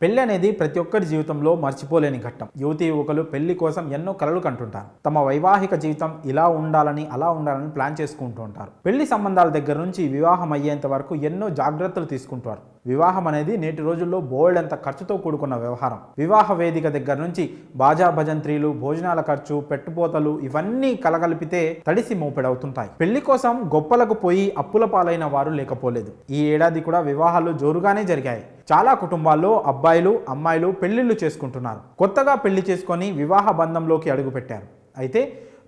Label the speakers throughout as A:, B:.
A: పెళ్లి అనేది ప్రతి ఒక్కరి జీవితంలో మర్చిపోలేని ఘట్టం. యువతీ యువకులు పెళ్లి కోసం ఎన్నో కలలు కంటుంటారు. తమ వైవాహిక జీవితం ఇలా ఉండాలని అలా ఉండాలని ప్లాన్ చేసుకుంటూ ఉంటారు. పెళ్లి సంబంధాల దగ్గర నుంచి వివాహం అయ్యేంత వరకు ఎన్నో జాగ్రత్తలు తీసుకుంటారు. వివాహం అనేది నేటి రోజుల్లో బోల్డ్ అంత ఖర్చుతో కూడుకున్న వ్యవహారం. వివాహ వేదిక దగ్గర నుంచి బాజా భజంత్రీలు, భోజనాల ఖర్చు, పెట్టుపోతలు ఇవన్నీ కలగలిపితే తడిసి మోపెడవుతుంటాయి. పెళ్లి కోసం గొప్పలకు పోయి అప్పుల పాలైన వారు లేకపోలేదు. ఈ ఏడాది కూడా వివాహాలు జోరుగానే జరిగాయి. చాలా కుటుంబాల్లో అబ్బాయిలు అమ్మాయిలు పెళ్లిళ్లు చేసుకుంటున్నారు. కొత్తగా పెళ్లి చేసుకొని వివాహ బంధంలోకి అడుగుపెట్టారు. అయితే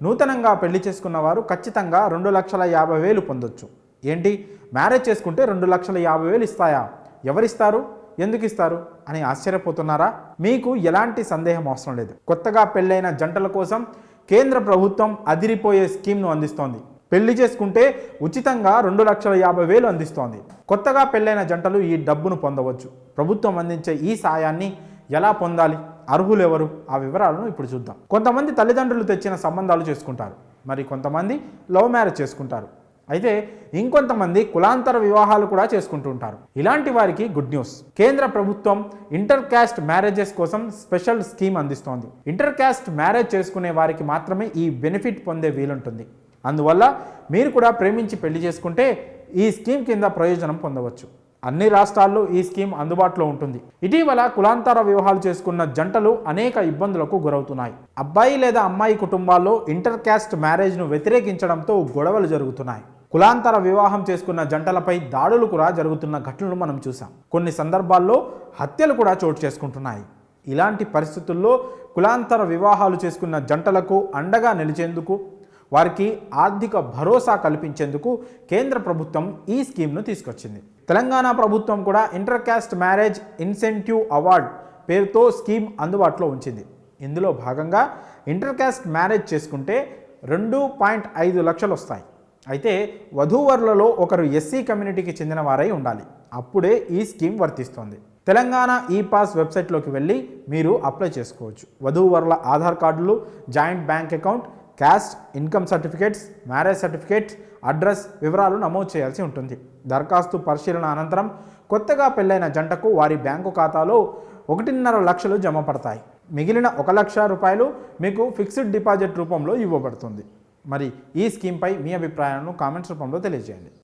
A: నూతనంగా పెళ్లి చేసుకున్న వారు ఖచ్చితంగా 2,50,000 పొందొచ్చు. ఏంటి, మ్యారేజ్ చేసుకుంటే 2,50,000 ఇస్తాయా? ఎవరిస్తారు, ఎందుకు ఇస్తారు అని ఆశ్చర్యపోతున్నారా? మీకు ఎలాంటి సందేహం అవసరం లేదు. కొత్తగా పెళ్ళైన జంటల కోసం కేంద్ర ప్రభుత్వం అదిరిపోయే స్కీమ్ను అందిస్తోంది. పెళ్లి చేసుకుంటే ఉచితంగా 2,50,000 అందిస్తోంది. కొత్తగా పెళ్ళైన జంటలు ఈ డబ్బును పొందవచ్చు. ప్రభుత్వం అందించే ఈ సాయాన్ని ఎలా పొందాలి, అర్హులు ఎవరు, ఆ వివరాలను ఇప్పుడు చూద్దాం. కొంతమంది తల్లిదండ్రులు తెచ్చిన సంబంధాలు చేసుకుంటారు. మరి కొంతమంది లవ్ మ్యారేజ్ చేసుకుంటారు. అయితే ఇంకొంతమంది కులాంతర వివాహాలు కూడా చేసుకుంటుంటారు. ఇలాంటి వారికి గుడ్ న్యూస్. కేంద్ర ప్రభుత్వం ఇంటర్ క్యాస్ట్ మ్యారేజెస్ కోసం స్పెషల్ స్కీమ్ అందిస్తోంది. ఇంటర్ క్యాస్ట్ మ్యారేజ్ చేసుకునే వారికి మాత్రమే ఈ బెనిఫిట్ పొందే వీలుంటుంది. అందువల్ల మీరు కూడా ప్రేమించి పెళ్లి చేసుకుంటే ఈ స్కీమ్ కింద ప్రయోజనం పొందవచ్చు. అన్ని రాష్ట్రాల్లో ఈ స్కీమ్ అందుబాటులో ఉంటుంది. ఇటీవల కులాంతర వివాహాలు చేసుకున్న జంటలు అనేక ఇబ్బందులకు గురవుతున్నాయి. అబ్బాయి లేదా అమ్మాయి కుటుంబాల్లో ఇంటర్ క్యాస్ట్ మ్యారేజ్ను వ్యతిరేకించడంతో గొడవలు జరుగుతున్నాయి. కులాంతర వివాహం చేసుకున్న జంటలపై దాడులు కూడా జరుగుతున్న ఘటనలు మనం చూసాం. కొన్ని సందర్భాల్లో హత్యలు కూడా చోటు చేసుకుంటున్నాయి. ఇలాంటి పరిస్థితుల్లో కులాంతర వివాహాలు చేసుకున్న జంటలకు అండగా నిలిచేందుకు, వారికి ఆర్థిక భరోసా కల్పించేందుకు కేంద్ర ప్రభుత్వం ఈ స్కీమ్ను తీసుకొచ్చింది. తెలంగాణ ప్రభుత్వం కూడా inter caste marriage incentive award పేరుతో స్కీమ్ అందుబాటులో ఉంచింది. ఇందులో భాగంగా ఇంటర్ క్యాస్ట్ మ్యారేజ్ చేసుకుంటే 2.5 లక్షలు వస్తాయి. అయితే వధూవరులలో ఒకరు ఎస్సీ కమ్యూనిటీకి చెందిన వారై ఉండాలి. అప్పుడే ఈ స్కీమ్ వర్తిస్తుంది. తెలంగాణ ఈ పాస్ వెబ్సైట్లోకి వెళ్ళి మీరు అప్లై చేసుకోవచ్చు. వధూవరుల ఆధార్ కార్డులు, joint bank account, caste, income certificates, marriage certificates, address వివరాలు నమోదు చేయాల్సి ఉంటుంది. దరఖాస్తు పరిశీలన అనంతరం కొత్తగా పెళ్ళైన జంటకు వారి బ్యాంకు ఖాతాలో 1.5 లక్షలు జమ పడతాయి. మిగిలిన 1 లక్ష రూపాయలు మీకు ఫిక్స్డ్ డిపాజిట్ రూపంలో ఇవ్వబడుతుంది. మరి ఈ స్కీమ్పై మీ అభిప్రాయాలను కామెంట్స్ రూపంలో తెలియజేయండి.